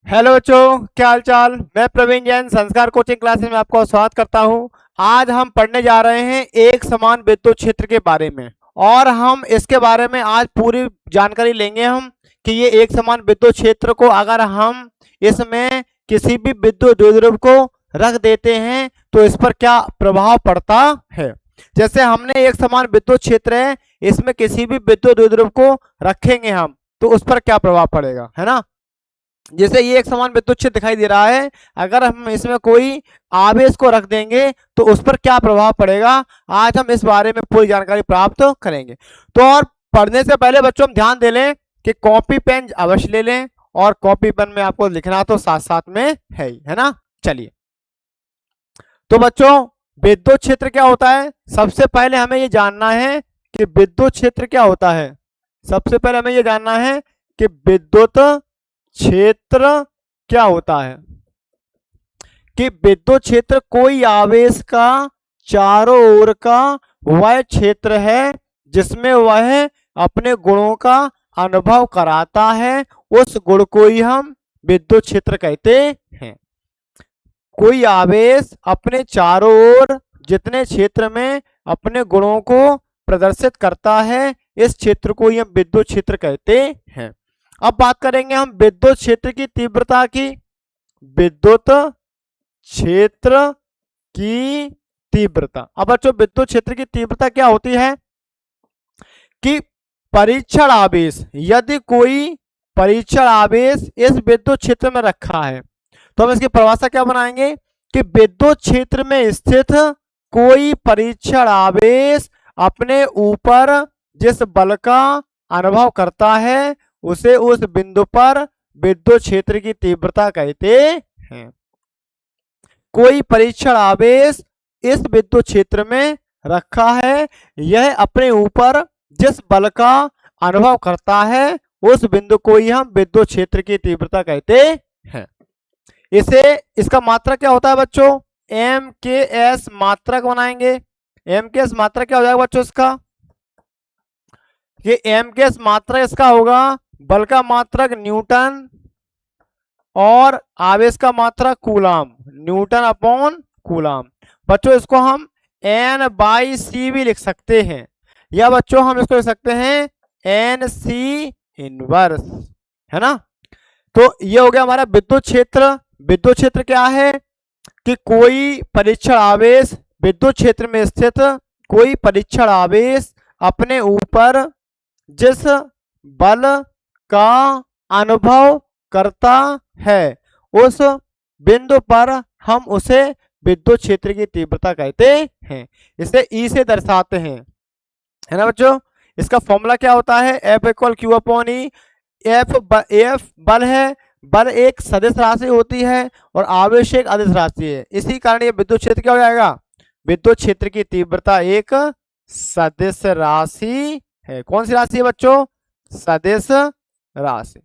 Hello बच्चों, क्या हाल चाल। मैं प्रवीण जैन संस्कार कोचिंग क्लासेस में आपका स्वागत करता हूं। आज हम पढ़ने जा रहे हैं एक समान विद्युत क्षेत्र के बारे में। और हम इसके बारे में आज पूरी जानकारी लेंगे हम कि ये एक समान विद्युत क्षेत्र को अगर हम इसमें किसी भी विद्युत द्विध्रुव को रख देते हैं तो इस पर क्या प्रभाव पड़ता है। जैसे हमने एक समान विद्युत क्षेत्र है, इसमें किसी भी विद्युत द्विध्रुव को रखेंगे हम तो उस पर क्या प्रभाव पड़ेगा, है ना। जैसे ये एक समान विद्युत क्षेत्र दिखाई दे रहा है, अगर हम इसमें कोई आवेश को रख देंगे तो उस पर क्या प्रभाव पड़ेगा, आज हम इस बारे में पूरी जानकारी प्राप्त करेंगे। तो और पढ़ने से पहले बच्चों हम ध्यान दे लें कि कॉपी पेन अवश्य ले लें, और कॉपी पेन में आपको लिखना तो साथ साथ में है ही, है ना। चलिए, तो बच्चों विद्युत क्षेत्र क्या होता है, सबसे पहले हमें ये जानना है कि विद्युत क्षेत्र क्या होता है। सबसे पहले हमें ये जानना है कि विद्युत क्षेत्र क्या होता है। कि विद्युत क्षेत्र कोई आवेश का चारों ओर का वह क्षेत्र है जिसमें वह अपने गुणों का अनुभव कराता है, उस गुण को ही हम विद्युत क्षेत्र कहते हैं। कोई आवेश अपने चारों ओर जितने क्षेत्र में अपने गुणों को प्रदर्शित करता है, इस क्षेत्र को ही हम विद्युत क्षेत्र कहते हैं। अब बात करेंगे हम विद्युत क्षेत्र की तीव्रता की। विद्युत क्षेत्र की तीव्रता, अब बच्चों विद्युत क्षेत्र की तीव्रता क्या होती है कि परीक्षण आवेश, यदि कोई परीक्षण आवेश इस विद्युत क्षेत्र में रखा है तो हम इसकी परिभाषा क्या बनाएंगे कि विद्युत क्षेत्र में स्थित कोई परीक्षण आवेश अपने ऊपर जिस बल का अनुभव करता है उसे उस बिंदु पर विद्युत क्षेत्र की तीव्रता कहते हैं। कोई परीक्षण आवेश इस विद्युत क्षेत्र में रखा है, यह अपने ऊपर जिस बल का अनुभव करता है उस बिंदु को ही हम विद्युत क्षेत्र की तीव्रता कहते हैं। इसे इसका मात्रक क्या होता है बच्चों, एम के एस मात्रक बनाएंगे। एम के एस मात्रक क्या हो जाएगा बच्चों इसका, ये एम के एस मात्रक इसका होगा बल का मात्रक न्यूटन और आवेश का मात्रक कूलाम, न्यूटन अपॉन कूलाम। बच्चों इसको हम एन बाई सी भी लिख सकते हैं, या बच्चों हम इसको लिख सकते हैं एन सी इनवर्स, है ना। तो ये हो गया हमारा विद्युत क्षेत्र। विद्युत क्षेत्र क्या है कि कोई परीक्षण आवेश, विद्युत क्षेत्र में स्थित कोई परीक्षण आवेश अपने ऊपर जिस बल का अनुभव करता है उस बिंदु पर हम उसे विद्युत क्षेत्र की तीव्रता कहते हैं। इसे ई से दर्शाते हैं, है ना बच्चों। इसका फॉर्मूला क्या होता है, एफ इक्वल क्यू अपॉन ई। एफ बल है, बल एक सदिश राशि होती है और आवेश एक अदिश राशि है, इसी कारण ये विद्युत क्षेत्र क्या हो जाएगा, विद्युत क्षेत्र की तीव्रता एक सदिश राशि है। कौन सी राशि है बच्चों, सदिश राशि।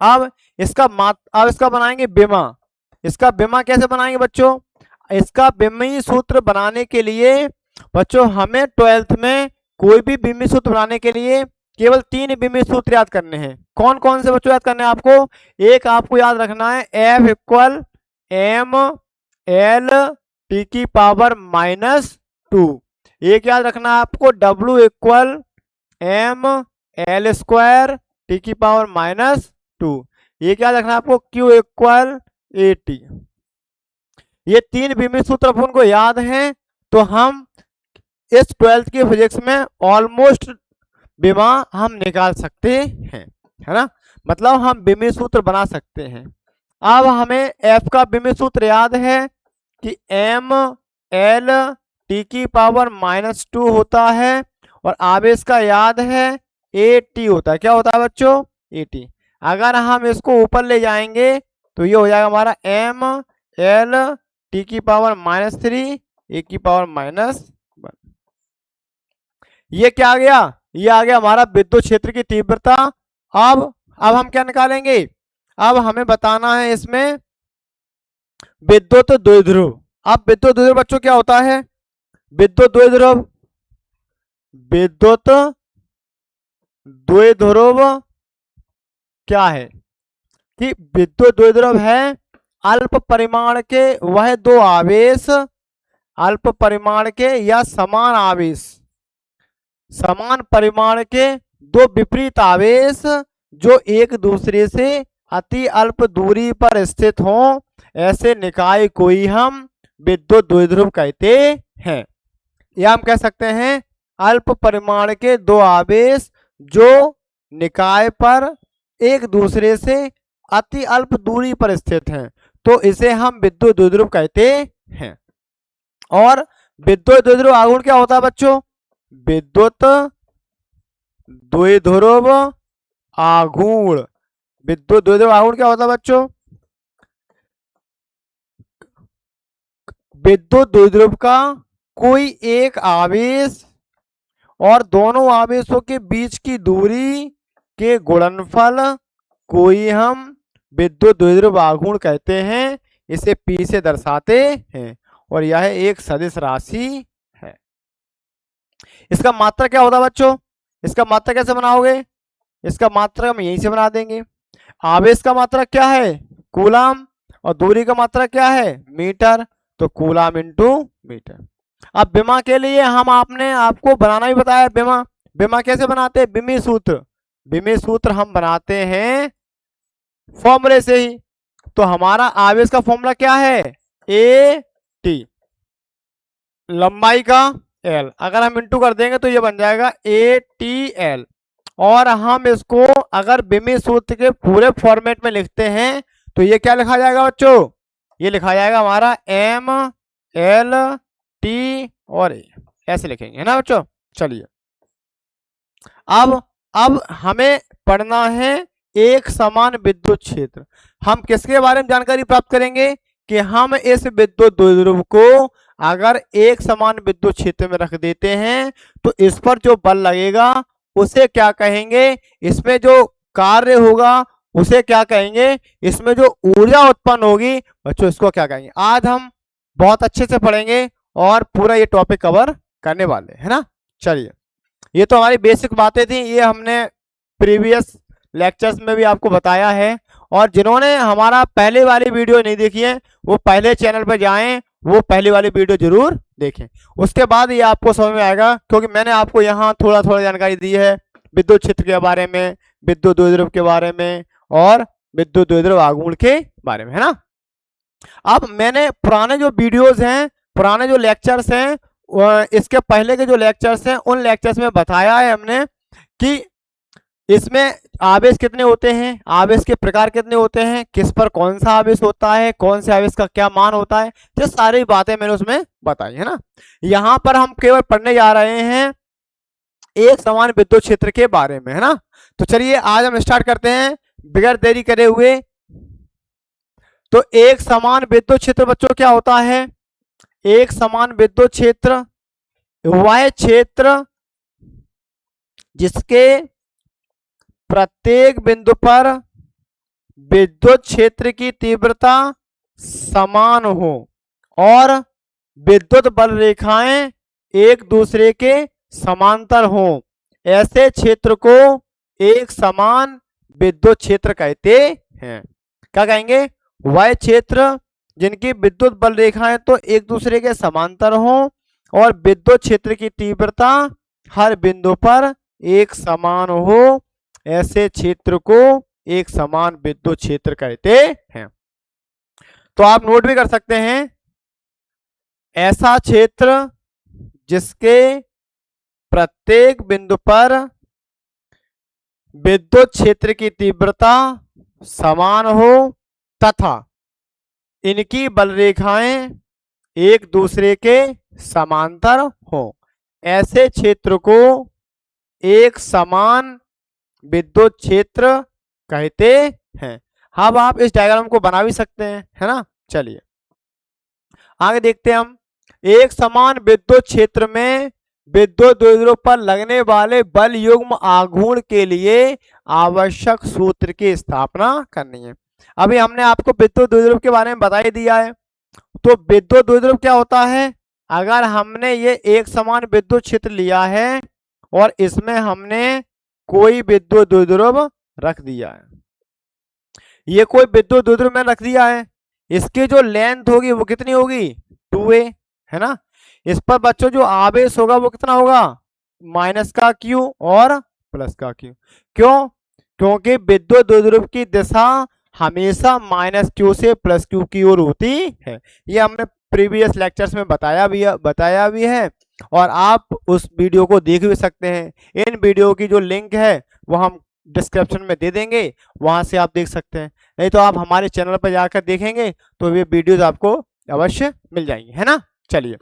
अब इसका बनाएंगे विमा। इसका विमा कैसे बनाएंगे बच्चों, इसका विमीय सूत्र बनाने के लिए बच्चों हमें 12th में कोई भी विमीय सूत्र बनाने के लिए केवल 3 विमीय सूत्र याद करने हैं। कौन कौन से बच्चों याद करने हैं आपको, एक आपको याद रखना है F equal M L T की पावर -2। एक याद रखना है आपको W equal M L square T की पावर -2। एक याद रखना है आपको क्यू इक्वल ए टी। ये 3 विमीय सूत्र अपन को याद हैं तो हम इस 12th की फिजिक्स में ऑलमोस्ट विमा हम निकाल सकते हैं, है ना। मतलब हम विमीय सूत्र बना सकते हैं। अब हमें एफ का विमीय सूत्र याद है कि एम एल टी की पावर -2 होता है, और आवेश का याद है ए टी होता है। क्या होता है बच्चों, ए टी। अगर हम इसको ऊपर ले जाएंगे तो ये हो जाएगा हमारा एम एल टी की पावर -3 ए की पावर -1। ये क्या आ गया, ये आ गया हमारा विद्युत क्षेत्र की तीव्रता। अब हम क्या निकालेंगे, अब हमें बताना है इसमें विद्युत द्विध्रुव। अब विद्युत द्विध्रुव बच्चों क्या होता है, विद्युत द्विध्रुव, विद्युत द्विध्रुव क्या है कि विद्युत द्विध्रुव है अल्प परिमाण के वह दो आवेश, अल्प परिमाण के या समान आवेश, समान परिमाण के दो विपरीत आवेश जो एक दूसरे से अति अल्प दूरी पर स्थित हों, ऐसे निकाय को ही हम विद्युत द्विध्रुव कहते हैं। या हम कह सकते हैं अल्प परिमाण के दो आवेश जो निकाय पर एक दूसरे से अति अल्प दूरी पर स्थित हैं, तो इसे हम विद्युत द्विध्रुव कहते हैं। और विद्युत द्विध्रुव आघूर्ण क्या होता है बच्चों? विद्युत द्विध्रुव आघूर्ण, विद्युत द्विध्रुव आघूर्ण क्या होता है बच्चों? विद्युत द्विध्रुव का कोई एक आवेश और दोनों आवेशों के बीच की दूरी के गुणनफल को ही हम विद्युत द्विध्रुव आघूर्ण कहते हैं। इसे P से दर्शाते हैं और यह एक सदिश राशि है। इसका मात्रक क्या होता है बच्चों? इसका मात्रक कैसे बनाओगे? इसका मात्रक हम यहीं से बना देंगे। आवेश का मात्रक क्या है? कूलाम, और दूरी का मात्रक क्या है? मीटर, तो कूलाम इंटू मीटर। अब विमा के लिए हम आपने आपको बनाना ही बताया विमा। विमा कैसे बनाते हैं? विमी सूत्र, विमी सूत्र हम बनाते हैं फॉर्मूले से ही। तो हमारा आवेश का फॉर्मूला क्या है? ए टी, लंबाई का एल, अगर हम इंटू कर देंगे तो ये बन जाएगा ए टी एल। और हम इसको अगर विमी सूत्र के पूरे फॉर्मेट में लिखते हैं तो ये क्या लिखा जाएगा बच्चों? ये लिखा जाएगा हमारा एम एल टी और ए, ऐसे लिखेंगे, है ना बच्चों। चलिए अब हमें पढ़ना है एक समान विद्युत क्षेत्र। हम किसके बारे में जानकारी प्राप्त करेंगे कि हम इस विद्युत द्विध्रुव को अगर एक समान विद्युत क्षेत्र में रख देते हैं तो इस पर जो बल लगेगा उसे क्या कहेंगे, इसमें जो कार्य होगा उसे क्या कहेंगे, इसमें जो ऊर्जा उत्पन्न होगी बच्चों इसको क्या कहेंगे। आज हम बहुत अच्छे से पढ़ेंगे और पूरा ये टॉपिक कवर करने वाले, है ना। चलिए, ये तो हमारी बेसिक बातें थी, ये हमने प्रीवियस लेक्चर्स में भी आपको बताया है। और जिन्होंने हमारा पहले वाली वीडियो नहीं देखी है वो पहले चैनल पर जाएं, वो पहली वाली वीडियो जरूर देखें, उसके बाद ये आपको समझ में आएगा। क्योंकि मैंने आपको यहाँ थोड़ा थोड़ा जानकारी दी है विद्युत क्षेत्र के बारे में, विद्युत द्विध्रुव के बारे में और विद्युत द्विध्रुव आघूर्ण के बारे में, है ना। अब मैंने पुराने जो वीडियोस हैं, पुराने जो लेक्चर्स हैं, इसके पहले के जो लेक्चर्स हैं उन लेक्चर्स में बताया है हमने कि इसमें आवेश कितने होते हैं, आवेश के प्रकार कितने होते हैं, किस पर कौन सा आवेश होता है, कौन से आवेश का क्या मान होता है, ये सारी बातें मैंने उसमें बताई, है ना। यहाँ पर हम केवल पढ़ने जा रहे हैं एक समान विद्युत क्षेत्र के बारे में, है ना। तो चलिए आज हम स्टार्ट करते हैं बगैर देरी करे हुए। तो एक समान विद्युत क्षेत्र बच्चों क्या होता है? एक समान विद्युत क्षेत्र वह क्षेत्र जिसके प्रत्येक बिंदु पर विद्युत क्षेत्र की तीव्रता समान हो और विद्युत बल रेखाएं एक दूसरे के समांतर हो, ऐसे क्षेत्र को एक समान विद्युत क्षेत्र कहते हैं। क्या कहेंगे? वह क्षेत्र जिनकी विद्युत बल रेखाएं तो एक दूसरे के समांतर हो और विद्युत क्षेत्र की तीव्रता हर बिंदु पर एक समान हो, ऐसे क्षेत्र को एक समान विद्युत क्षेत्र कहते हैं। तो आप नोट भी कर सकते हैं, ऐसा क्षेत्र जिसके प्रत्येक बिंदु पर विद्युत क्षेत्र की तीव्रता समान हो तथा इनकी बल रेखाएं एक दूसरे के समांतर हो, ऐसे क्षेत्र को एक समान विद्युत क्षेत्र कहते हैं। अब आप इस डायग्राम को बना भी सकते हैं, है ना। चलिए आगे देखते हैं हम। एक समान विद्युत क्षेत्र में विद्युत द्विध्रुव पर लगने वाले बल युग्म आघूर्ण के लिए आवश्यक सूत्र की स्थापना करनी है। अभी हमने आपको विद्युत द्विध्रुव के बारे में बता ही दिया है। तो विद्युत द्विध्रुव क्या होता है? अगर हमने ये एक समान विद्युत क्षेत्र लिया है और इसमें हमने कोई विद्युत द्विध्रुव रख दिया है, ये कोई विद्युत द्विध्रुव में रख दिया है, इसकी जो लेंथ होगी वो कितनी होगी 2a, है ना। इस पर बच्चों जो आवेश होगा वो कितना होगा माइनस का q और प्लस का q। क्यों? क्योंकि विद्युत द्विध्रुव की दिशा हमेशा माइनस q से प्लस q की ओर होती है। ये हमने प्रीवियस लेक्चर्स में बताया भी है और आप उस वीडियो को देख भी सकते हैं। इन वीडियो की जो लिंक है वो हम डिस्क्रिप्शन में दे देंगे, वहां से आप देख सकते हैं। नहीं तो आप हमारे चैनल पर जाकर देखेंगे तो ये वीडियोस आपको अवश्य मिल जाएंगी, है ना। चलिए,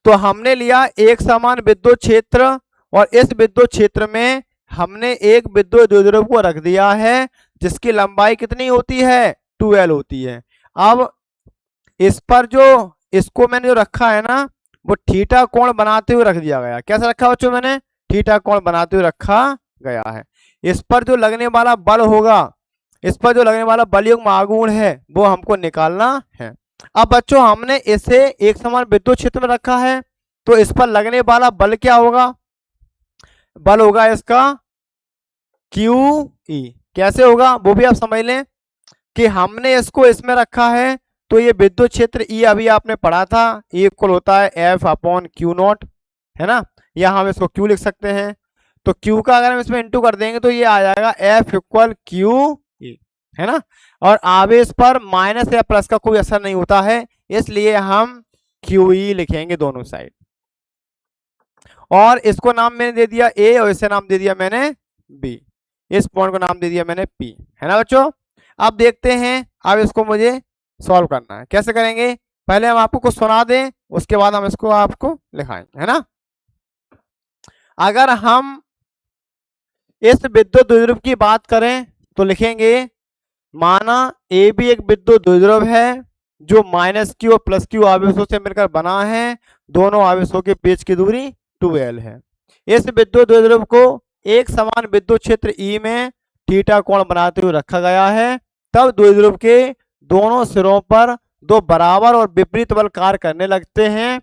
तो हमने लिया एक समान विद्युत क्षेत्र और इस विद्युत क्षेत्र में हमने एक विद्युत द्विध्रुव को रख दिया है जिसकी लंबाई कितनी होती है 2l होती है। अब इस पर जो इसको मैंने जो रखा है ना वो थीटा कोण बनाते हुए रख दिया गया। कैसा रखा बच्चों मैंने? थीटा कोण बनाते हुए रखा गया है। इस पर जो लगने वाला बल होगा, इस पर जो लगने वाला बलयुग्म आघूर्ण है वो हमको निकालना है। अब बच्चों हमने इसे एक समान विद्युत क्षेत्र में रखा है तो इस पर लगने वाला बल क्या होगा? बल होगा इसका QE। कैसे होगा वो भी आप समझ लें कि हमने इसको इसमें रखा है तो ये विद्युत क्षेत्र E अभी आपने पढ़ा था, E इक्वल होता है F/Q0, है ना। या हम इसको Q लिख सकते हैं। तो Q का अगर हम इसमें इंटू कर देंगे तो ये आ जाएगा F इक्वल QE, है ना। और आवेश पर माइनस या प्लस का कोई असर नहीं होता है, इसलिए हम QE लिखेंगे दोनों साइड। और इसको नाम मैंने दे दिया A और इसे नाम दे दिया मैंने B। इस पॉइंट को नाम दे दिया मैंने P, है ना बच्चों। अब देखते हैं, अब इसको मुझे सॉल्व करना है। कैसे करेंगे? पहले हम आपको कुछ सुना दें, उसके बाद हम इसको आपको लिखाएंगे, है ना। अगर हम इस विद्युत द्विध्रुव की बात करें तो लिखेंगे माना ए भी एक विद्युत द्विध्रुव है जो माइनस q और प्लस q आवेशों से मिलकर बना है। दोनों आवेशों के बीच की दूरी 2l है। इस विद्युत द्विध्रुव को एक समान विद्युत क्षेत्र E में थीटा कोण बनाते हुए रखा गया है। तब द्विध्रुव के दोनों सिरों पर दो बराबर और विपरीत बल कार्य करने लगते हैं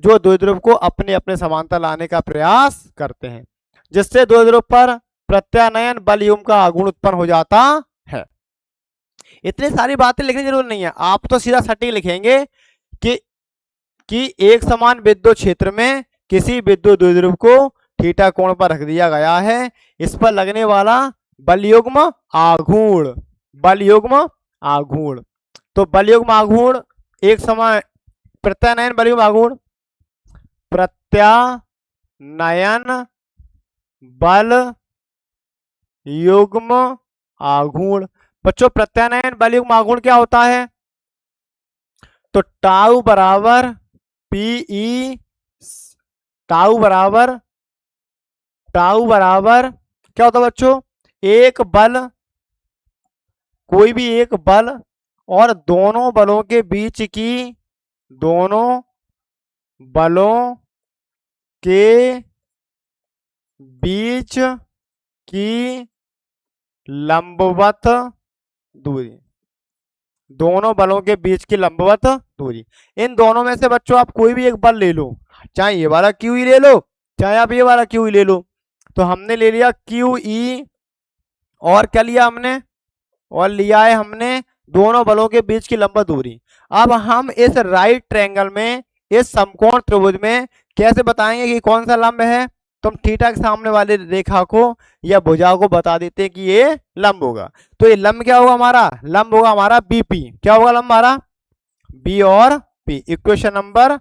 जो द्विध्रुव को अपने अपने समांतर लाने का प्रयास करते हैं, जिससे द्विध्रुव पर प्रत्यानयन बलयुग्म का आघूर्ण उत्पन्न हो जाता है। इतनी सारी बातें लिखने की जरूरत नहीं है, आप तो सीधा सटीक लिखेंगे कि एक समान विद्युत क्षेत्र में किसी विद्युत द्विध्रुव को थीटा कोण पर रख दिया गया है। इस पर लगने वाला बलयुग्म आघूर्ण, बलयुग्म आघूर्ण, तो बलयुग्म आघूर्ण एक समान प्रत्यानयन बलयुग्म आघूर्ण, प्रत्यानयन बल युग्म आघूर्ण। बच्चों प्रत्यानयन बल युग्म आघूर्ण क्या होता है? तो टाउ बराबर पीई, टाउ बराबर क्या होता है बच्चों? एक बल, कोई भी एक बल और दोनों बलों के बीच की, दोनों बलों के बीच की लंबवत दूरी, दोनों बलों के बीच की लंबवत दूरी। इन दोनों में से बच्चों आप कोई भी एक बल ले लो, चाहे ये वाला QE ले लो चाहे आप ये वाला QE ले लो। तो हमने ले लिया QE और क्या लिया हमने? और लिया है हमने दोनों बलों के बीच की लंबवत दूरी। अब हम इस राइट ट्रायंगल में, इस समकोण त्रिभुज में कैसे बताएंगे कि कौन सा लंब है? तो हम थीटा के सामने वाले रेखा को या भुजा को बता देते हैं कि ये लंब होगा। तो ये लंब क्या होगा हमारा? लंब होगा हमारा BP। क्या होगा लंब हमारा? B और P। Equation number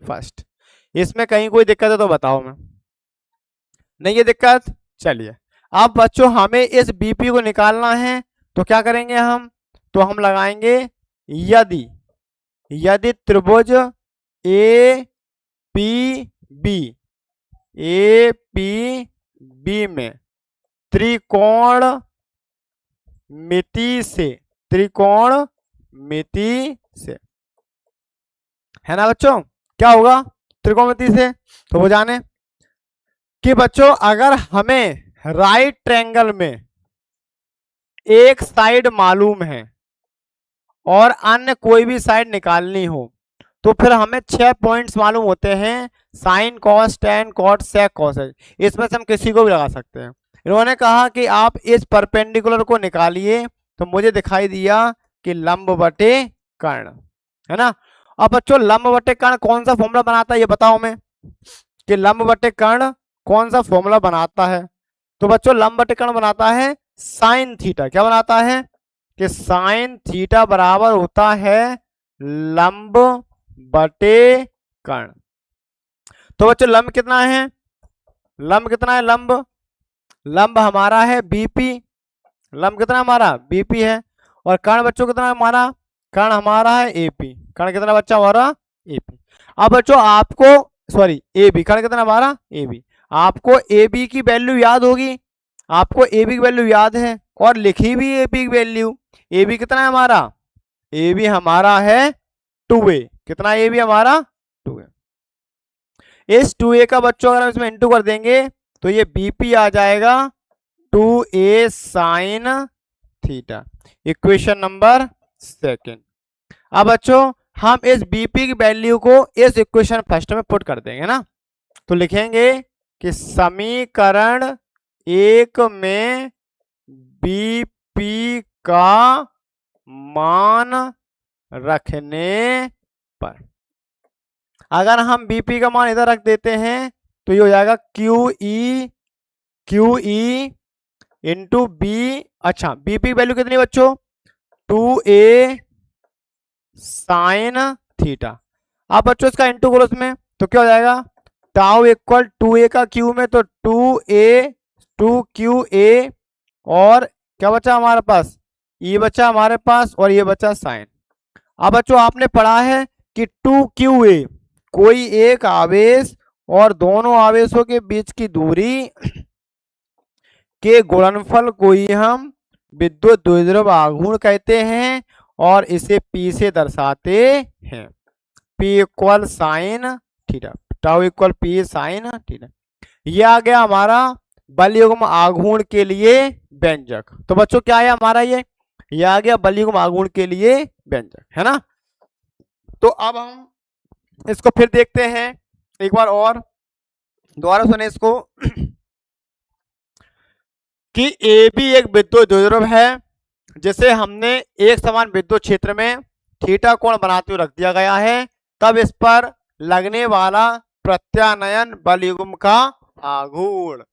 first. इसमें कहीं कोई दिक्कत है तो बताओ, मैं नहीं है दिक्कत। चलिए, अब बच्चों हमें इस BP को निकालना है तो क्या करेंगे हम? तो हम लगाएंगे यदि त्रिभुज APB में त्रिकोण मिति से, है ना बच्चों, क्या होगा त्रिकोणमिति से? तो वो जाने कि बच्चों अगर हमें राइट ट्रायंगल में एक साइड मालूम है और अन्य कोई भी साइड निकालनी हो तो फिर हमें 6 पॉइंट्स मालूम होते हैं, साइन, कॉस, टेन, कॉट, सेक, कोसेक। इसमें से हम किसी को भी लगा सकते हैं। इन्होंने कहा कि आप इस परपेंडिकुलर को निकालिए तो मुझे दिखाई दिया कि लंब बटे कर्ण, है ना। अब बच्चों लंब बटे कर्ण कौन सा फॉर्मूला बनाता है ये बताओ मैं, कि लंब बटे कर्ण कौन सा फॉर्मूला बनाता है। तो बच्चों लंब बटे कर्ण बनाता है साइन थीटा। क्या बनाता है कि साइन थीटा बराबर होता है लंब बटे कर्ण। तो बच्चों लंब कितना है, लंब कितना है, लंब हमारा है बीपी, लंब कितना हमारा बीपी है। और कर्ण बच्चों कितना है हमारा, कर्ण हमारा है एपी। कर्ण कितना बच्चा हमारा एपी। अब बच्चों आपको सॉरी एबी, कर्ण कितना हमारा एबी। आपको एबी की वैल्यू याद होगी, आपको एबी की वैल्यू याद है और लिखी भी एबी की वैल्यू। एबी कितना है हमारा, एबी हमारा है 2a। कितना एबी हमारा 2a। इस 2a का बच्चों अगर हम इसमें इंटू कर देंगे तो ये बीपी आ जाएगा 2a sine theta, equation number second. अब बच्चों हम इस बीपी की वैल्यू को इस इक्वेशन फर्स्ट में पुट कर देंगे ना, तो लिखेंगे कि समीकरण 1 में बीपी का मान रखने पर, अगर हम बीपी का मान इधर रख देते हैं तो ये हो जाएगा क्यू ई इंटू बी। अच्छा बीपी की वैल्यू कितनी बच्चों 2a साइन थीटा। अब बच्चों इसका इंटू करो उसमें तो क्या हो जाएगा, टाउ इक्वल 2a का क्यू में तो 2QA और क्या बचा हमारे पास, ये बचा हमारे पास और ये बचा साइन। अब बच्चों आपने पढ़ा है कि 2QA कोई एक आवेश और दोनों आवेशों के बीच की दूरी के गुणनफल को ही हम विद्युत द्विध्रुव आघूर्ण कहते हैं और इसे P से दर्शाते हैं। P equal sine theta, tau equal P sine theta. यह आ गया हमारा बल युग्म आघूर्ण के लिए व्यंजक। तो बच्चों क्या है हमारा ये आ गया बल युग्म आघूर्ण के लिए व्यंजक, है ना। तो अब हम इसको फिर देखते हैं एक बार और, दोबारा सुने इसको कि ए बी एक विद्युत द्विध्रुव है जिसे हमने एक समान विद्युत क्षेत्र में थीटा कोण बनाते हुए रख दिया गया है। तब इस पर लगने वाला प्रत्यानयन बल युग्म का आघूर्ण,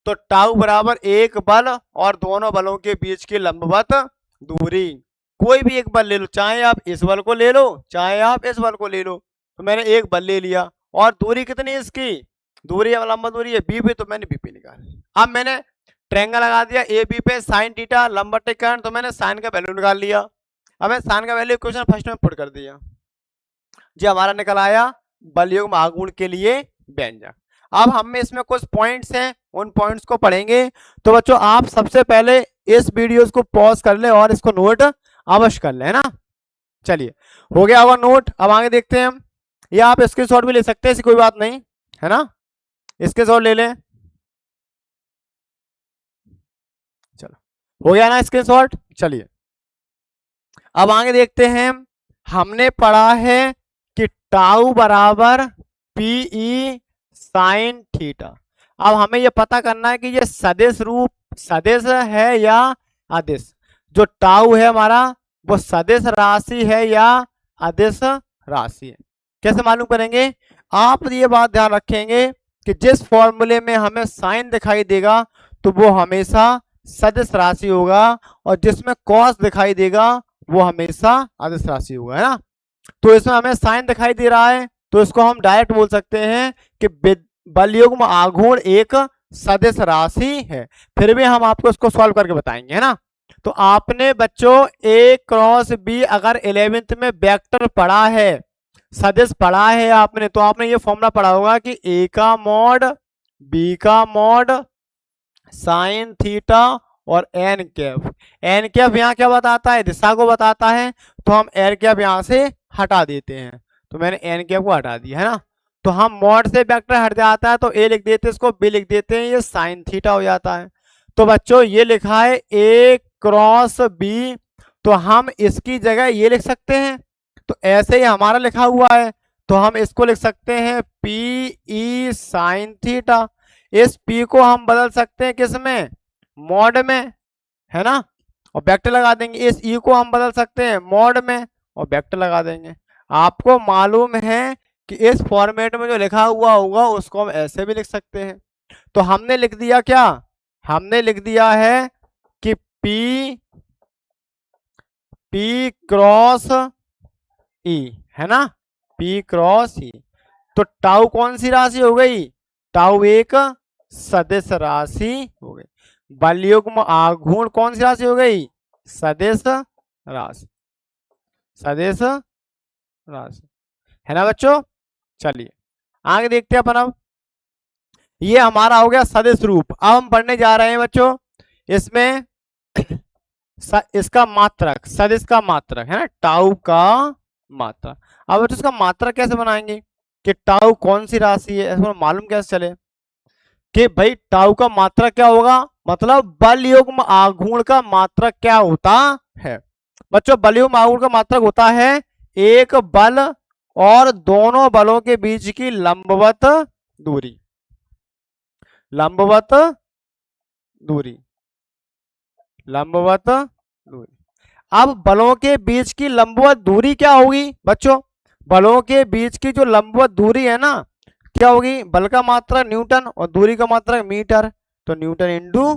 तो टाउ बराबर एक बल और दोनों बलों के बीच की लंबवत दूरी। कोई भी एक बल ले लो, चाहे आप इस बल को ले लो चाहे आप इस बल को ले लो। तो मैंने एक बल ले लिया और दूरी कितनी है इसकी, दूरी है लंबा दूरी है बी पे, तो मैंने बीपी निकाली। अब मैंने ट्रायंगल लगा दिया ए बी पे साइन थीटा लंब बटे कर्ण, तो मैंने साइन का वैल्यू निकाल लिया। अब मैं साइन का वैल्यू इक्वेशन फर्स्ट में पुट कर दिया, जो हमारा निकल आया बल युग्म आघूर्ण के लिए व्यंजक। अब हम में इसमें कुछ पॉइंट्स हैं, उन पॉइंट्स को पढ़ेंगे। तो बच्चों आप सबसे पहले इस वीडियो को पॉज कर ले और इसको नोट अवश्य कर ले, है ना। चलिए हो गया होगा नोट। अब आगे देखते हैं हम, या आप स्क्रीनशॉट भी ले सकते हैं, ऐसी कोई बात नहीं, है ना, स्क्रीनशॉट ले लें। चलो हो गया ना स्क्रीनशॉट। चलिए अब आगे देखते हैं, हमने पढ़ा है कि टाउ बराबर पीई साइन थीटा। अब हमें यह पता करना है कि ये सदिश रूप सदिश है या अदिश। जो टाउ है हमारा वो सदिश राशि है या अदिश राशि है, कैसे मालूम करेंगे। आप ये बात ध्यान रखेंगे कि जिस फॉर्मूले में हमें साइन दिखाई देगा तो वो हमेशा सदिश राशि होगा और जिसमें कॉस दिखाई देगा वो हमेशा अदिश राशि होगा, है ना। तो इसमें हमें साइन दिखाई दे रहा है तो इसको हम डायरेक्ट बोल सकते हैं कि बल युग्म आघूर्ण एक सदिश राशि है। फिर भी हम आपको इसको सॉल्व करके बताएंगे, है ना। तो आपने बच्चों ए क्रॉस बी अगर 11th में वेक्टर पढ़ा है, सदिश पढ़ा है आपने, तो आपने ये फॉर्मूला पढ़ा होगा कि ए का मॉड बी का मॉड साइन थीटा और एन कैप। एन कैप यहाँ क्या बताता है, दिशा को बताता है, तो हम एन कैप यहाँ से हटा देते हैं। तो मैंने एन कैप को हटा दिया, है ना। तो हम मॉड से वेक्टर हट जाता है तो ए लिख देते हैं, इसको बी लिख देते हैं, ये साइन थीटा हो जाता है। तो बच्चों ये लिखा है ए क्रॉस बी, तो हम इसकी जगह ये लिख सकते हैं। तो ऐसे ही हमारा लिखा हुआ है तो हम इसको लिख सकते हैं पी ई साइन थीटा। इस P को हम बदल सकते हैं किस में, मॉड में, है ना। और वेक्टर लगा देंगे। इस ई को हम बदल सकते हैं मॉड में और वेक्टर लगा देंगे। आपको मालूम है कि इस फॉर्मेट में जो लिखा हुआ होगा उसको हम ऐसे भी लिख सकते हैं। तो हमने लिख दिया क्या, हमने लिख दिया है कि P क्रॉस ई, है ना, P क्रॉस ई। तो टाउ कौन सी राशि हो गई, टाउ एक सदिश राशि हो गई। बलयुग्म आघूर्ण कौन सी राशि हो गई, सदिश राशि, सदिश राशि, है ना बच्चों। चलिए आगे देखते हैं अपन। अब ये हमारा हो गया सदिश रूप। अब हम पढ़ने जा रहे हैं बच्चों इसमें इसका मात्रक, सदिश का मात्रक, है ना, टाउ का मात्रक। अब बच्चों इसका मात्रक कैसे बनाएंगे कि टाउ कौन सी राशि है, इसको मालूम कैसे चले कि भाई टाउ का मात्रक क्या होगा, मतलब बल युग्म आघूर्ण का मात्रक क्या होता है। बच्चों बल युग्म आघूर्ण का मात्रक होता है एक बल और दोनों बलों के बीच की लंबवत दूरी, लंबवत दूरी, लंबवत दूरी। अब बलों के बीच की लंबवत दूरी क्या होगी बच्चों, बलों के बीच की जो लंबवत दूरी है ना क्या होगी, बल का मात्रक न्यूटन और दूरी का मात्रक मीटर, तो न्यूटन इंटू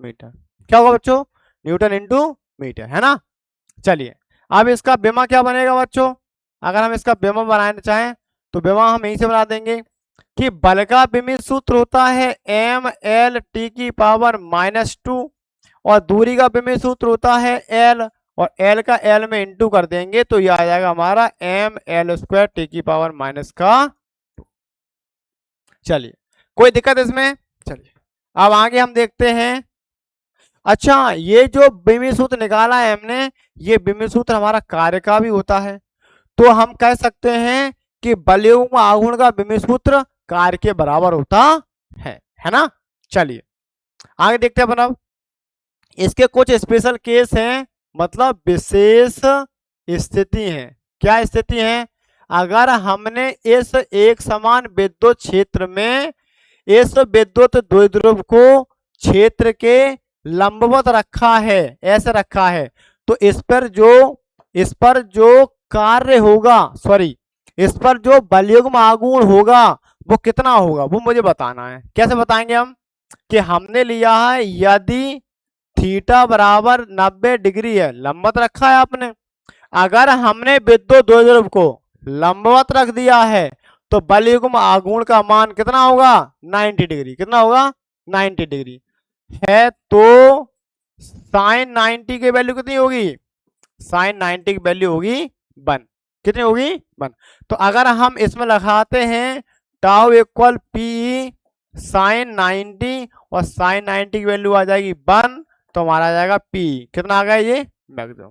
मीटर। क्या होगा बच्चों, न्यूटन इंटू मीटर, है ना। चलिए अब इसका बेमा क्या बनेगा बच्चों, अगर हम इसका बेमा बनाना चाहें तो बेमा हम यहीं से बना देंगे कि बल का विमित सूत्र होता है एम एल टी की पावर -2 और दूरी का विमित सूत्र होता है एल, और एल का एल में इंटू कर देंगे तो ये आ जाएगा हमारा एम एल स्क्वायर टी की पावर -2। चलिए कोई दिक्कत इसमें। चलिए अब आगे हम देखते हैं। अच्छा ये जो विमित सूत्र निकाला है हमने, ये विमित सूत्र हमारा कार्य का भी होता है, तो हम कह सकते हैं कि बलयुग्म आघूर्ण का विमित सूत्र कार्य के बराबर होता है ना। चलिए आगे देखते हैं अपन। अब इसके कुछ स्पेशल केस हैं, मतलब विशेष स्थिति है। क्या स्थिति है, अगर हमने इस एक समान विद्युत क्षेत्र में इस विद्युत द्विध्रुव को क्षेत्र के लंबवत रखा है, ऐसे रखा है, तो इस पर जो कार्य होगा, सॉरी इस पर जो बलयुग्म आघूर्ण होगा वो कितना होगा, वो मुझे बताना है। कैसे बताएंगे हम कि हमने लिया है यदि थीटा बराबर 90 डिग्री है, लंबवत रखा है आपने, अगर हमने विद्युत द्विध्रुव को लंबवत रख दिया है तो बलयुग्म आघूर्ण का मान कितना होगा, 90 डिग्री। कितना होगा, 90 डिग्री है, तो साइन 90 की वैल्यू कितनी होगी, साइन 90 की वैल्यू होगी 1। कितनी होगी, 1। तो अगर हम इसमें लगाते हैं टाउ इक्वल पी साइन 90 और साइन 90 की वैल्यू आ जाएगी 1, तो हमारा आ जाएगा पी, कितना आ गया ये मैक्सिमम,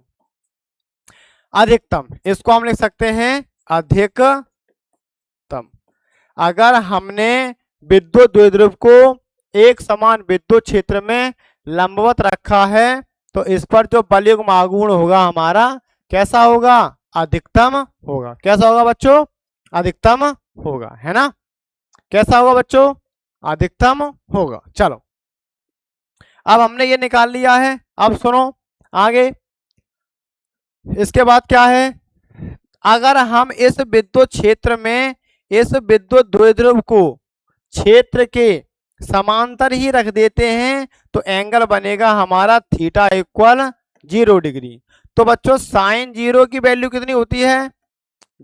अधिकतम। इसको हम लिख सकते हैं अधिकतम। अगर हमने विद्युत द्विध्रुव को एक समान विद्युत क्षेत्र में लंबवत रखा है तो इस पर जो बलयुग्म आघूर्ण होगा हमारा कैसा होगा, अधिकतम होगा। कैसा होगा बच्चों, अधिकतम होगा, है ना। कैसा होगा बच्चों, अधिकतम होगा। चलो अब हमने ये निकाल लिया है। अब सुनो आगे, इसके बाद क्या है, अगर हम इस विद्युत क्षेत्र में इस विद्युत द्विध्रुव को क्षेत्र के समांतर ही रख देते हैं तो एंगल बनेगा हमारा थीटा इक्वल 0 डिग्री। तो बच्चों साइन 0 की वैल्यू कितनी होती है,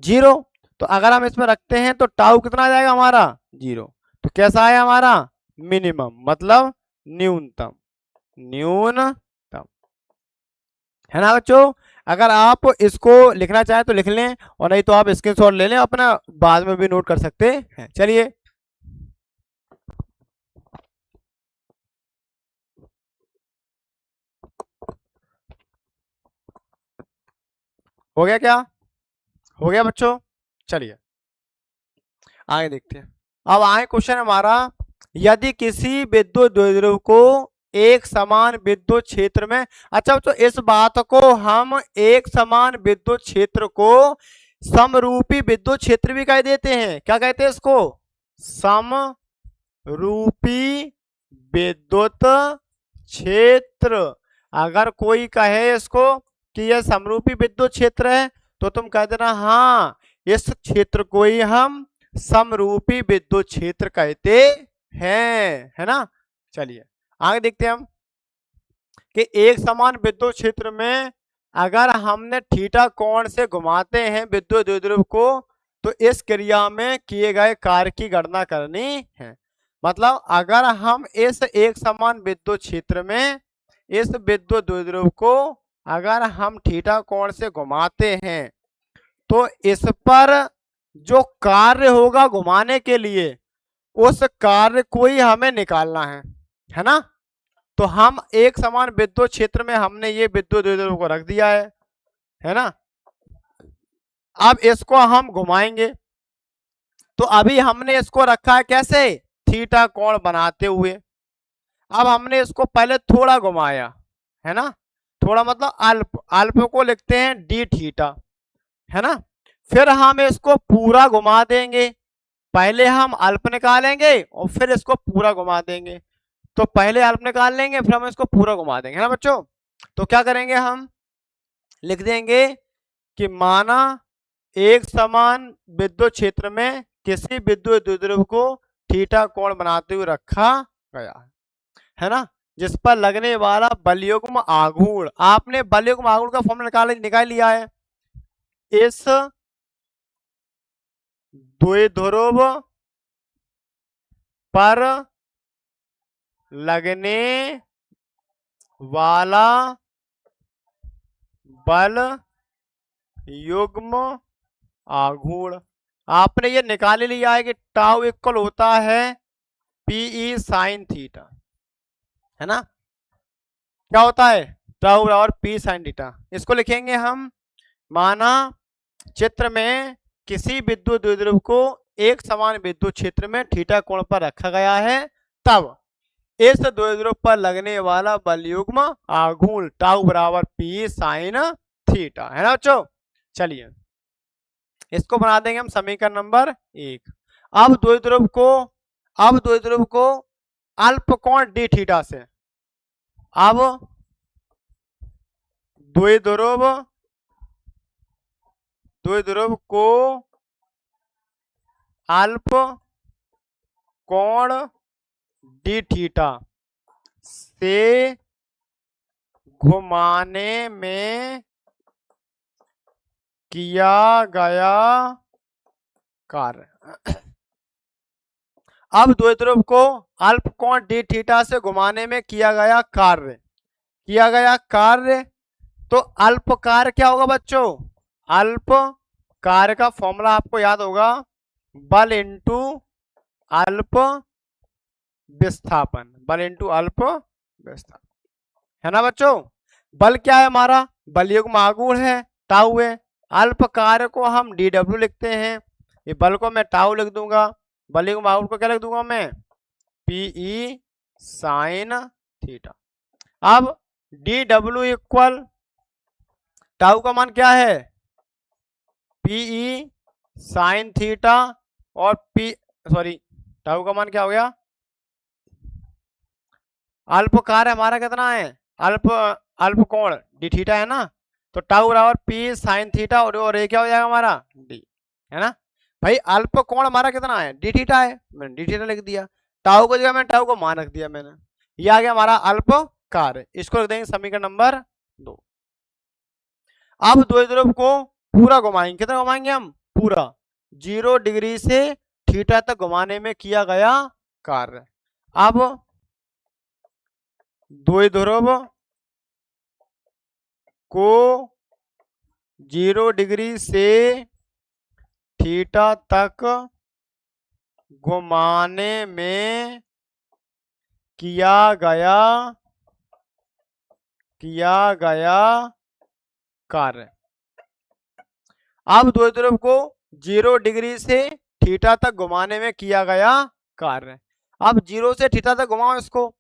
0। तो अगर हम इसमें रखते हैं तो टाउ कितना आ जाएगा हमारा, 0। तो कैसा है हमारा, मिनिमम, मतलब न्यूनतम, न्यूनतम, है ना बच्चों। अगर आप इसको लिखना चाहें तो लिख लें और नहीं तो आप स्क्रीनशॉट ले लें, अपना बाद में भी नोट कर सकते हैं। चलिए हो गया क्या, हो गया बच्चों। चलिए आगे देखते हैं। अब आए क्वेश्चन हमारा, यदि किसी विद्युत द्विध्रुव को एक समान विद्युत क्षेत्र में, अच्छा बच्चों इस बात को हम एक समान विद्युत क्षेत्र को समरूपी विद्युत क्षेत्र भी कह देते हैं। क्या कहते हैं इसको, समरूपी विद्युत क्षेत्र। अगर कोई कहे इसको कि यह समरूपी विद्युत क्षेत्र है तो तुम कह देना हाँ, इस क्षेत्र को ही हम समरूपी विद्युत क्षेत्र कहते हैं, है ना। चलिए आगे देखते हैं हम कि एक समान विद्युत क्षेत्र में अगर हमने थीटा कोण से घुमाते हैं विद्युत द्विध्रुव को तो इस क्रिया में किए गए कार्य की गणना करनी है। मतलब अगर हम इस एक समान विद्युत क्षेत्र में इस विद्युत द्विध्रुव को अगर हम थीटा कोण से घुमाते हैं तो इस पर जो कार्य होगा घुमाने के लिए उस कार्य को ही हमें निकालना है ना। तो हम एक समान विद्युत क्षेत्र में हमने ये विद्युत द्विध्रुव को रख दिया है ना। अब इसको हम घुमाएंगे तो अभी हमने इसको रखा है कैसे, थीटा कोण बनाते हुए। अब हमने इसको पहले थोड़ा घुमाया है ना, थोड़ा मतलब अल्प, अल्प को लिखते हैं डी थीटा, है ना। फिर हम इसको पूरा घुमा देंगे, पहले हम अल्प निकालेंगे और फिर इसको पूरा घुमा देंगे। तो पहले अल्प निकाल लेंगे फिर हम इसको पूरा घुमा देंगे, है ना बच्चों। तो क्या करेंगे, हम लिख देंगे कि माना एक समान विद्युत क्षेत्र में किसी विद्युत द्विध्रुव को थीटा कोण बनाते हुए रखा गया है ना, जिस पर लगने वाला बलयुग्म आघूर्ण, आपने बलयुग्म आघूर्ण का फॉर्मूला निकाल लिया है। इस द्विध्रुव पर लगने वाला बल युग्म आघूर्ण आपने ये निकाल लिया है कि टाउ इक्वल होता है पीई साइन थीटा, है ना। क्या होता है, टाउ बराबर पी साइन थीटा। इसको लिखेंगे हम, माना चित्र में किसी विद्युत द्विध्रुव को एक समान विद्युत क्षेत्र में थीटा कोण पर रखा गया है, तब इस द्विध्रुव पर लगने वाला बलयुग्म आघूर्ण टाउ बराबर पी साइन थीटा, है ना बच्चों। चलिए इसको बना देंगे हम समीकरण नंबर 1। अब द्विध्रुव को अल्प कोण डी थीटा से, अब द्विध्रुव को अल्प कोण डी थीटा से घुमाने में किया गया कार्य। अब द्विध्रुव को अल्प कोण डी थीटा से घुमाने में किया गया कार्य, तो अल्प कार्य क्या होगा बच्चों, अल्प कार्य का फॉर्मूला आपको याद होगा, बल इंटू अल्प विस्थापन, बल इंटू अल्प विस्थापन, है ना बच्चों। बल क्या है हमारा, बलयुग्म आघूर्ण है, टाउ है। अल्प कार्य को हम डी डब्ल्यू लिखते हैं, ये बल को मैं टाउ लिख दूंगा, बलयुग्म आघूर्ण को क्या लिख दूंगा मैं, पीई साइन थीटा। अब डी डब्ल्यू इक्वल टाउ का मान क्या है, पीई साइन थीटा, और टाउ का मान क्या हो गया, अल्प कार्य हमारा कितना है, अल्प कोण डी थीटा है ना, तो टाउ बराबर पी साइन थीटा, और ये क्या हो जाएगा हमारा डी, है ना। भाई अल्प कोण हमारा कितना है, डी थीटा है, मैंने डी थीटा लिख दिया, टाउ को जगह मैंने टाउ को मान रख दिया मैंने, ये आ गया हमारा अल्प कार्य। इसको रख देंगे समीकरण नंबर 2। अब द्विध्रुव को पूरा घुमाएंगे, कितना घुमाएंगे हम, पूरा 0 डिग्री से थीटा तक घुमाने में किया गया कार्य। अब द्विध्रुव को 0 डिग्री से थीटा तक घुमाने में किया गया कार्य। अब द्विध्रुव को 0 डिग्री से थीटा तक घुमाने में किया गया कार्य। अब 0 से थीटा तक घुमाओ इसको,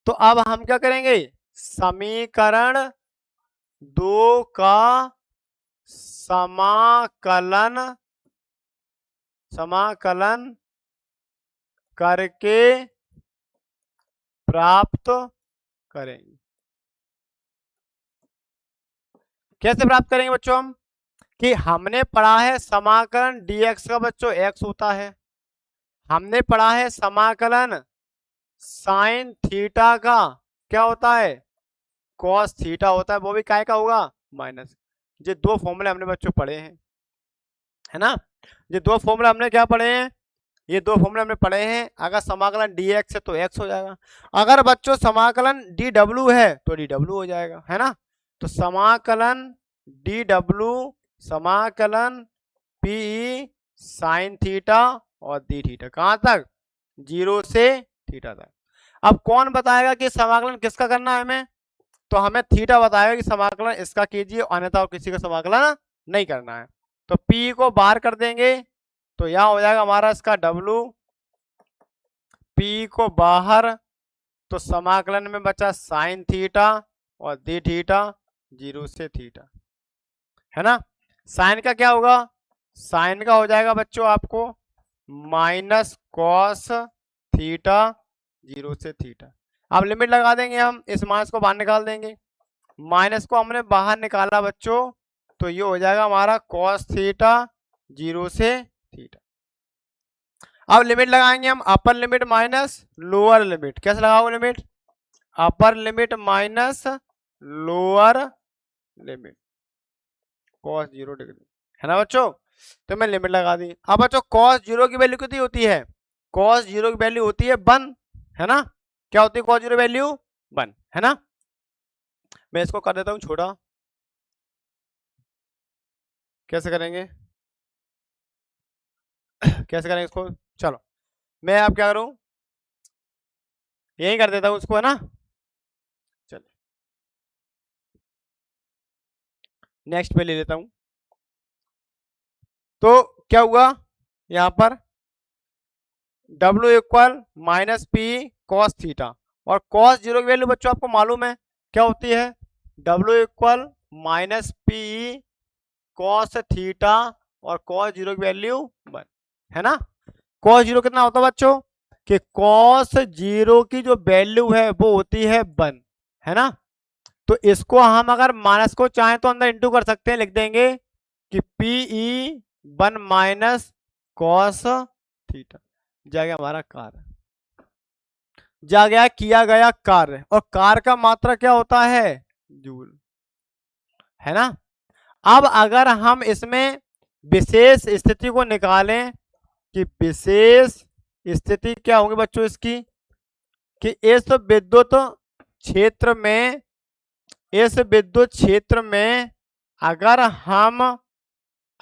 तो अब हम क्या करेंगे, समीकरण 2 का समाकलन करके प्राप्त करेंगे। कैसे प्राप्त करेंगे बच्चों हम, कि हमने पढ़ा है समाकलन dx का बच्चों x होता है, हमने पढ़ा है समाकलन साइन थीटा का क्या होता है, कॉस थीटा होता है, वो भी काय का होगा, माइनस। ये दो फॉर्मूले हमने बच्चों पढ़े हैं, है ना। ये दो फॉर्मूले हमने क्या पढ़े हैं, ये दो फॉर्मूले हमने पढ़े हैं। अगर समाकलन dx है तो x हो जाएगा, अगर बच्चों समाकलन dw है तो dw हो जाएगा, है ना। तो समाकलन dw समाकलन पी साइन थीटा और डी थीटा, कहां तक, 0 से थीटा तक। अब कौन बताएगा कि समाकलन किसका करना है हमें, तो हमें थीटा बताएगा कि समाकलन इसका कीजिए, अन्यथा और किसी का समाकलन नहीं करना है। तो P को बाहर कर देंगे तो यहां हो जाएगा हमारा इसका W, P को बाहर, तो समाकलन में बचा साइन थीटा और डी थीटा 0 से थीटा, है ना। साइन का क्या होगा, साइन का हो जाएगा बच्चों आपको माइनस कॉस थीटा 0 से थीटा। अब लिमिट लगा देंगे हम, इस माइनस को बाहर निकाल देंगे, माइनस को हमने बाहर निकाला बच्चों, तो ये हो जाएगा हमारा कॉस थीटा 0 से थीटा। अब लिमिट लगाएंगे हम, upper limit minus lower limit, कैसे लगाओगे limit, upper limit minus lower limit cos 0 degree, है ना बच्चों। तो मैं लिमिट लगा दी। अब बच्चों कॉस 0 की वैल्यू कितनी होती है, कॉस 0 की वैल्यू होती है 1, है ना। क्या होती है कॉस 0 वैल्यू 1, है ना। मैं इसको कर देता हूं छोटा, कैसे करेंगे कैसे करेंगे इसको, चलो मैं अब क्या करूं, यही कर देता हूं उसको, है ना। चलो नेक्स्ट पे ले लेता हूं। तो क्या हुआ यहां पर, W equal minus P cos theta, और कॉस 0 की वैल्यू बच्चों आपको मालूम है क्या होती है, W equal minus P cos theta, और कॉस 0 की वैल्यू 1, है ना। कॉस 0 कितना होता है बच्चों, कि कॉस 0 की जो वैल्यू है वो होती है 1, है ना। तो इसको हम अगर माइनस को चाहें तो अंदर इंटू कर सकते हैं, लिख देंगे कि P E 1 minus cos theta, जाएगा हमारा कार्य, जा गया किया गया कार्य, और कार्य का मात्रा क्या होता है, जूल, है ना। अब अगर हम इसमें विशेष स्थिति को निकालें, कि विशेष स्थिति क्या होगी बच्चों इसकी, कि इस विद्युत क्षेत्र में, इस विद्युत क्षेत्र में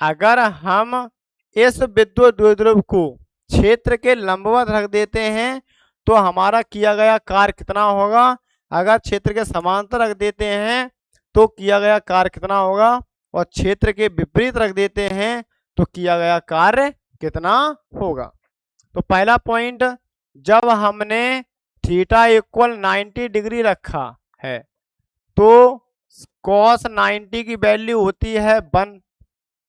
अगर हम इस विद्युत द्विध्रुव को क्षेत्र के लंबवत रख देते हैं तो हमारा किया गया कार्य कितना होगा, अगर क्षेत्र के समांतर रख देते हैं तो किया गया कार्य कितना होगा, और क्षेत्र के विपरीत रख देते हैं तो किया गया कार्य कितना होगा। तो पहला पॉइंट, जब हमने थीटा इक्वल 90 डिग्री रखा है तो कॉस 90 की वैल्यू होती है 1,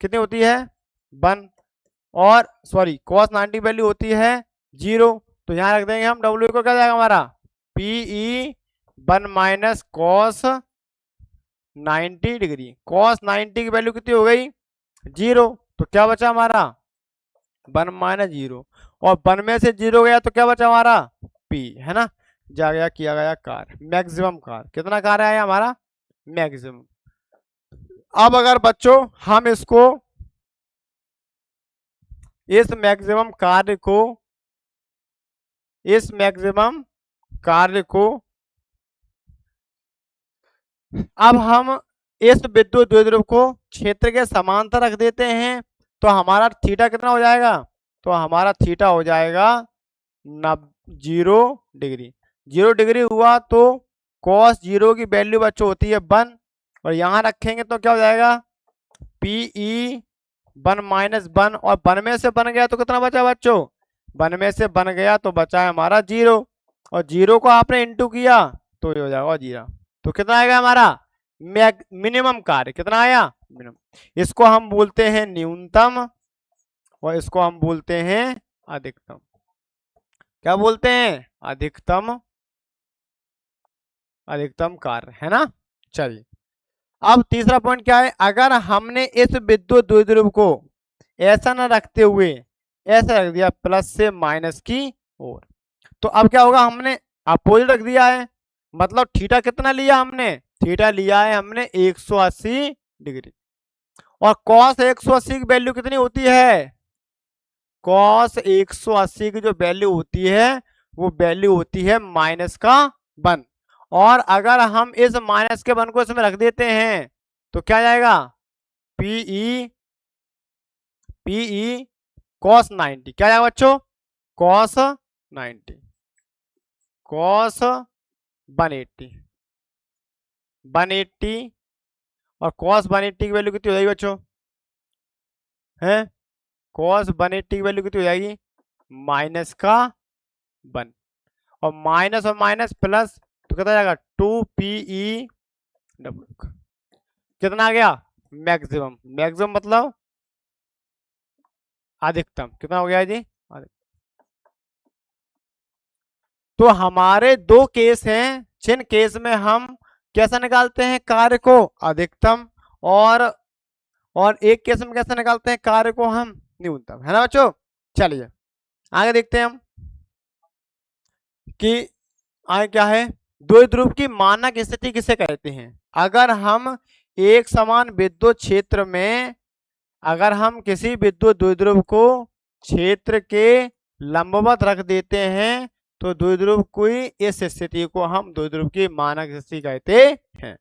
कितनी होती है 1, और सॉरी कॉस 90 वैल्यू होती है 0, तो यहां रख देंगे हम W को, क्या जाएगा हमारा P E 1 minus cos 90 degree, cos 90 की वैल्यू कितनी हो गई 0, तो क्या बचा हमारा 1 माइनस 0, और 1 में से 0 गया तो क्या बचा हमारा P, है ना। जा गया किया गया कार्य, मैक्सिमम कार्य, कितना कार्य आया हमारा मैक्सिमम। अब अगर बच्चों हम इसको, इस मैक्सिमम कार्य को, इस मैक्सिमम कार्य को अब हम इस विद्युत द्विध्रुव को क्षेत्र के समांतर रख देते हैं तो हमारा थीटा कितना हो जाएगा, तो हमारा थीटा हो जाएगा 0 डिग्री। 0 डिग्री हुआ तो कॉस 0 की वैल्यू बच्चों होती है 1, और यहां रखेंगे तो क्या हो जाएगा पी ई 1 माइनस 1, और 1 में से बन गया तो कितना बचा बच्चों, 1 में से बन गया तो बचा है हमारा 0, और 0 को आपने इंटू किया तो ये हो जाएगा 0, तो कितना आएगा हमारा मिनिमम कार्य, कितना आया मिनिमम। इसको हम बोलते हैं न्यूनतम, और इसको हम बोलते हैं अधिकतम, क्या बोलते हैं अधिकतम, अधिकतम कार्य, है ना। चलिए अब तीसरा पॉइंट क्या है, अगर हमने इस विद्युत द्विध्रुव को ऐसा ना रखते हुए ऐसा रख दिया प्लस से माइनस की ओर, तो अब क्या होगा, हमने अपोजिट रख दिया है, मतलब थीटा कितना लिया हमने, थीटा लिया है हमने 180 डिग्री। और कॉस 180 की वैल्यू कितनी होती है, कॉस 180 की जो वैल्यू होती है वो वैल्यू होती है -1। और अगर हम इस -1 को इसमें रख देते हैं तो क्या जाएगा, पीई पीई कॉस 90, क्या जाएगा बच्चों, कॉस 90, कॉस 180, 180। और कॉस 180 की वैल्यू कितनी हो जाएगी बच्चों, है कॉस 180 की वैल्यू कितनी हो जाएगी, -1। और माइनस प्लस तो कितना जाएगा 2PE डब्ल्यू, कितना आ गया, मैक्सिमम, मैक्सिमम मतलब अधिकतम, कितना हो गया जी, तो हमारे दो केस हैं, जिन केस में हम कैसा निकालते हैं कार्य को, अधिकतम, और एक केस में कैसे निकालते हैं कार्य को हम, न्यूनतम, है ना बच्चों। चलिए आगे देखते हैं हम कि आगे क्या है, द्विध्रुव की मानक स्थिति किसे कहते हैं। अगर हम एक समान विद्युत क्षेत्र में, अगर हम किसी विद्युत द्विध्रुव को क्षेत्र के लंबवत रख देते हैं तो द्विध्रुव की इस स्थिति को हम द्विध्रुव की मानक स्थिति कहते हैं।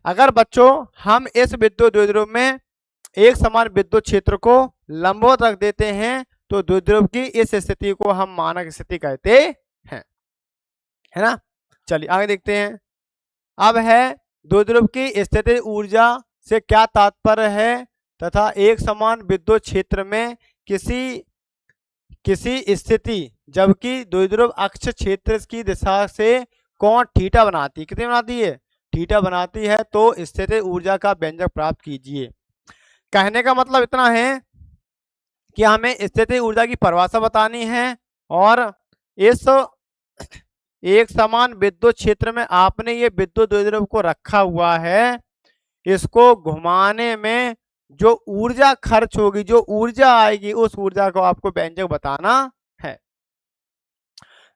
अगर बच्चों हम इस विद्युत द्विध्रुव में एक समान विद्युत क्षेत्र को लंबवत रख देते हैं तो द्विध्रुव की इस स्थिति को हम मानक स्थिति कहते हैं, है ना। चलिए आगे देखते हैं। अब है द्विध्रुव की स्थितिज ऊर्जा से क्या तात्पर्य है तथा एक समान विद्युत क्षेत्र में किसी स्थिति जबकि द्विध्रुव अक्ष क्षेत्र की दिशा से कोण थीटा बनाती है, कितनी बनाती है, थीटा बनाती है, तो स्थितिज ऊर्जा का व्यंजक प्राप्त कीजिए। कहने का मतलब इतना है कि हमें स्थितिज ऊर्जा की परिभाषा बतानी है और इस एक समान विद्युत क्षेत्र में आपने ये विद्युत द्विध्रुव को रखा हुआ है, इसको घुमाने में जो ऊर्जा खर्च होगी, जो ऊर्जा आएगी, उस ऊर्जा को आपको व्यंजक बताना है।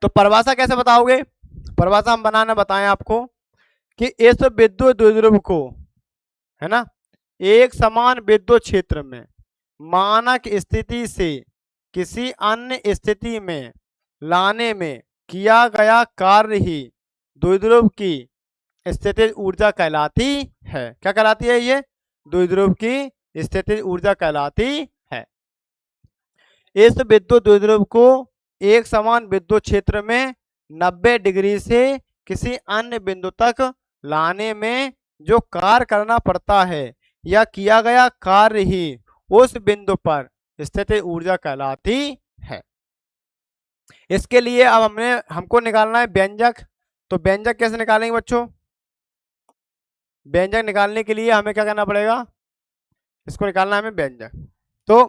तो परिभाषा कैसे बताओगे, परिभाषा हम बनाना बताएं आपको कि इस विद्युत द्विध्रुव को, है ना, एक समान विद्युत क्षेत्र में मानक स्थिति से किसी अन्य स्थिति में लाने में किया गया कार्य ही द्विध्रुव की स्थितिज ऊर्जा कहलाती है। क्या कहलाती है, ये द्विध्रुव की स्थितिज ऊर्जा कहलाती है। इस विद्युत द्विध्रुव को एक समान विद्युत क्षेत्र में 90 डिग्री से किसी अन्य बिंदु तक लाने में जो कार्य करना पड़ता है या किया गया कार्य ही उस बिंदु पर स्थितिज ऊर्जा कहलाती है। इसके लिए अब हमको निकालना है व्यंजक। तो व्यंजक कैसे निकालेंगे बच्चों, व्यंजक निकालने के लिए हमें क्या करना पड़ेगा, इसको निकालना है हमें व्यंजक। तो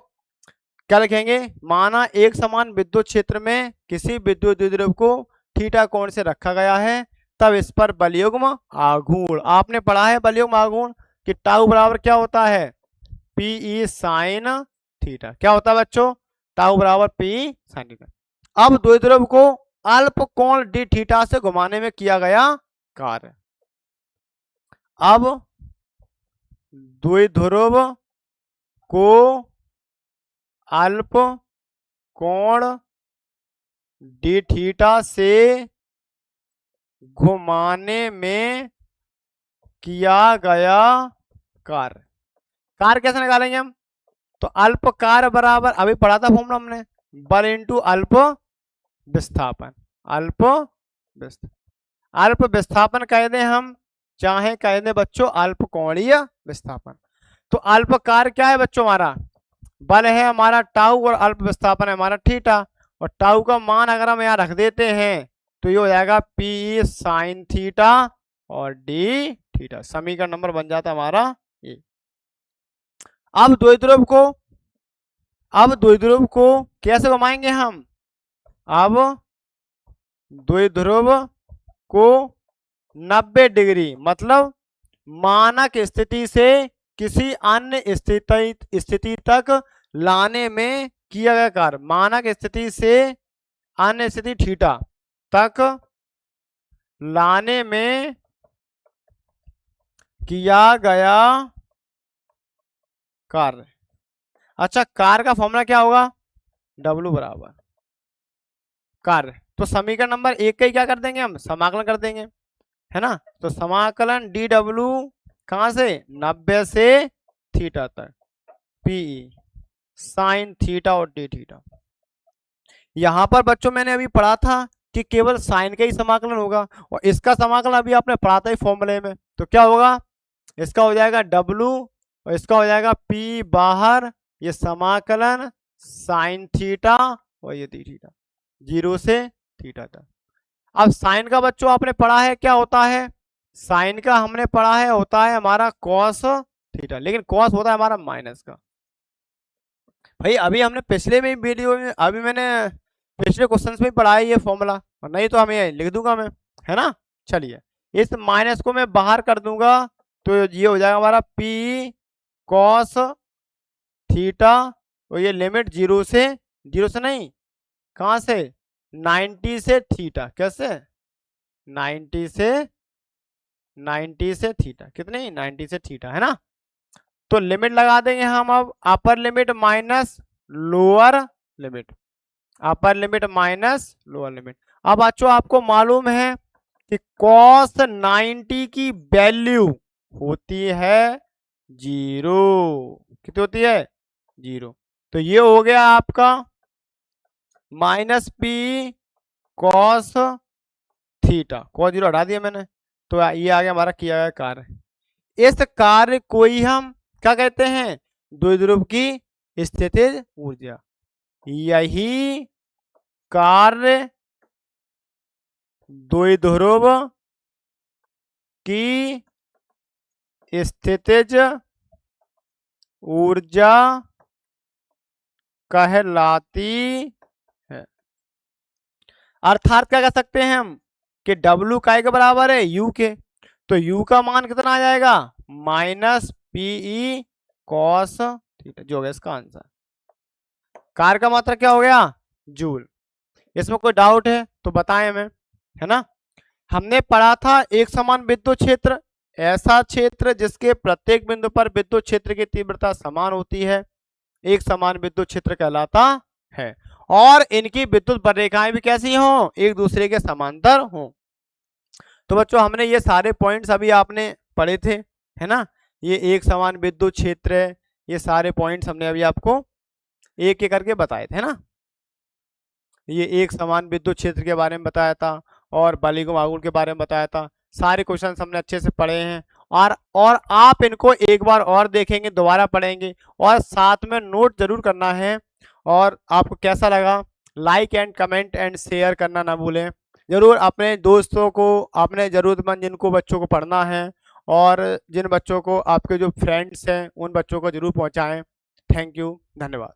क्या लिखेंगे, माना एक समान विद्युत क्षेत्र में किसी विद्युत द्विध्रुव को थीटा कोण से रखा गया है, तब इस पर बलयुग्म आघूर्ण, आपने पढ़ा है बलयुग्म आघूर्ण कि टाउ बराबर क्या होता है, पीई साइन थीटा। क्या होता है बच्चों, टाउ बराबर पी साइन थीटा। अब द्विध्रुव को अल्प कोण डी थीटा से घुमाने में किया गया कार्य। अब द्विध्रुव को अल्प कोण डी थीटा से घुमाने में किया गया कार्य। कार्य कैसे निकालेंगे हम, तो अल्प कार्य बराबर, अभी पढ़ा था फॉर्मूला हमने, बल इंटू अल्प विस्थापन, अल्प विस्थापन कह दें हम, चाहे कह दें बच्चों अल्प कोणीय विस्थापन। तो अल्प कार्य क्या है बच्चों, हमारा बल है हमारा टाउ और अल्प विस्थापन है हमारा थीटा। और टाउ का मान अगर हम यहाँ रख देते हैं तो ये हो जाएगा पी साइन थीटा और डी थीटा, समीकरण नंबर बन जाता है हमारा ये। अब द्विध्रुव को कैसे घुमाएंगे हम, अब द्विध्रुव को 90 डिग्री मतलब मानक स्थिति से किसी अन्य स्थिति तक लाने में किया गया कार्य। मानक स्थिति से अन्य स्थिति थीटा तक लाने में किया गया कार्य। अच्छा, कार्य का फॉर्मूला क्या होगा? W बराबर कार्य। तो समीकरण नंबर 1 का ही क्या कर देंगे हम? समाकलन कर देंगे, है ना। तो समाकलन dw कहां से? 90 से थीटा तक PE साइन थीटा और डी थीटा। यहां पर बच्चों मैंने अभी पढ़ा था कि केवल साइन का ही समाकलन होगा, और इसका समाकलन अभी आपने पढ़ा था ही फॉर्मूले में। तो क्या होगा? इसका हो जाएगा W और इसका हो जाएगा P बाहर, ये समाकलन साइन थीटा और ये डी थीटा, 0 से थीटा तक। अब साइन का बच्चों आपने पढ़ा है क्या होता है? साइन का हमने पढ़ा है होता है हमारा कॉस थीटा, लेकिन कॉस होता है हमारा माइनस का। भाई अभी हमने पिछले में वीडियो में, अभी मैंने पिछले क्वेश्चंस में पढ़ा है ये फॉर्मूला, और नहीं तो हमें लिख दूंगा मैं, है ना। चलिए, इस माइनस को मैं बाहर कर दूंगा, तो ये हो जाएगा हमारा P कॉस थीटा, और ये लिमिट 0 से नहीं, कहां से? 90 से थीटा। कैसे? 90 से थीटा, कितने? 90 से थीटा, है ना। तो लिमिट लगा देंगे हम अब, upper limit minus lower limit, upper limit minus lower limit. अब बच्चों आपको मालूम है कि cos 90 की वैल्यू होती है 0। कितनी होती है? 0। तो ये हो गया आपका minus P cos theta, cos 0 हटा दिया मैंने, तो ये आ गया हमारा किया गया कार्य। इस कार्य को ही हम क्या कहते हैं? द्विध्रुव की स्थितिज ऊर्जा। यही कार्य द्विध्रुव की स्थितिज ऊर्जा कहलाती है। अर्थात क्या कह सकते हैं हम कि W काय के बराबर है? U के। तो U का मान कितना आ जाएगा? माइनस PE कॉस थीटा, जो होगा इसका आंसर। कार्य का मात्रा क्या हो गया? जूल। इसमें कोई डाउट है तो बताएं हमें, है ना। हमने पढ़ा था एक समान विद्युत क्षेत्र, ऐसा क्षेत्र जिसके प्रत्येक बिंदु पर विद्युत क्षेत्र की तीव्रता समान होती है, एक समान विद्युत क्षेत्र कहलाता है। और इनकी विद्युत रेखाएं भी कैसी हों? एक दूसरे के समांतर हों। तो बच्चों हमने ये सारे पॉइंट्स अभी आपने पढ़े थे, है ना। ये एक समान विद्युत क्षेत्र है, ये सारे पॉइंट्स हमने अभी आपको एक एक करके बताए थे, है ना। ये एक समान विद्युत क्षेत्र के बारे में बताया था, और बलिगम आघूर्ण के बारे में बताया था। सारे क्वेश्चन हमने अच्छे से पढ़े हैं, और आप इनको एक बार और देखेंगे, दोबारा पढ़ेंगे, और साथ में नोट जरूर करना है। और आपको कैसा लगा, like and comment and share करना ना भूलें। जरूर अपने दोस्तों को, अपने जरूरतमंद जिनको बच्चों को पढ़ना है, और जिन बच्चों को, आपके जो फ्रेंड्स हैं, उन बच्चों को जरूर पहुंचाएं। थैंक यू, धन्यवाद।